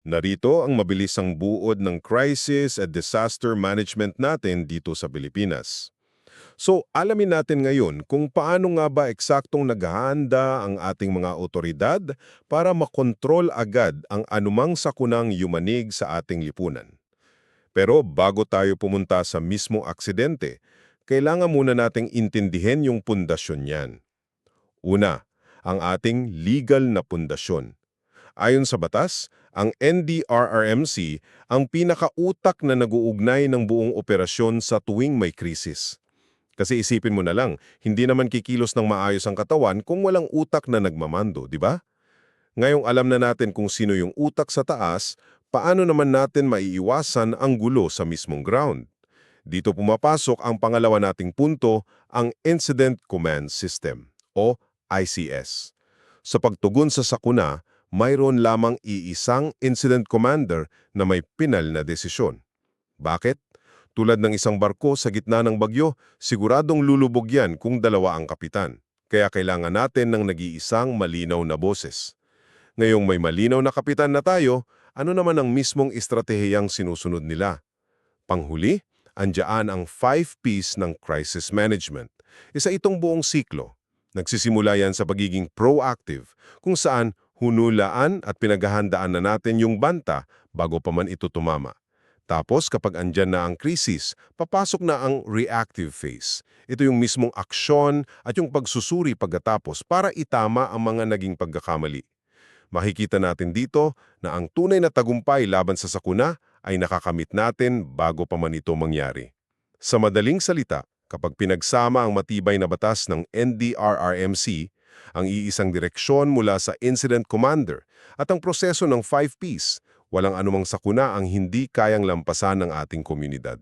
Narito ang mabilisang buod ng crisis at disaster management natin dito sa Pilipinas. So, alamin natin ngayon kung paano nga ba eksaktong naghahanda ang ating mga otoridad para makontrol agad ang anumang sakunang yumanig sa ating lipunan. Pero bago tayo pumunta sa mismong aksidente, kailangan muna nating intindihin yung pundasyon niyan. Una, ang ating legal na pundasyon. Ayon sa batas, ang NDRRMC ang pinakautak na naguugnay ng buong operasyon sa tuwing may krisis. Kasi isipin mo na lang, hindi naman kikilos ng maayos ang katawan kung walang utak na nagmamando, di ba? Ngayong alam na natin kung sino yung utak sa taas, paano naman natin maiiwasan ang gulo sa mismong ground? Dito pumapasok ang pangalawa nating punto, ang Incident Command System o ICS. Sa pagtugon sa sakuna, mayroon lamang iisang incident commander na may pinal na desisyon. Bakit? Tulad ng isang barko sa gitna ng bagyo, siguradong lulubog yan kung dalawa ang kapitan. Kaya kailangan natin ng nag-iisang malinaw na boses. Ngayong may malinaw na kapitan na tayo, ano naman ang mismong estratehiyang sinusunod nila? Panghuli, andyan ang 5 Ps ng crisis management. Isa itong buong siklo. Nagsisimula yan sa pagiging proactive, kung saan hunulaan at pinaghahandaan na natin yung banta bago pa man ito tumama. Tapos kapag andyan na ang krisis, papasok na ang reactive phase. Ito yung mismong aksyon at yung pagsusuri pagkatapos para itama ang mga naging pagkakamali. Makikita natin dito na ang tunay na tagumpay laban sa sakuna ay nakakamit natin bago pa man ito mangyari. Sa madaling salita, kapag pinagsama ang matibay na batas ng NDRRMC, ang iisang direksyon mula sa Incident Commander at ang proseso ng 5 Ps, walang anumang sakuna ang hindi kayang lampasan ng ating komunidad.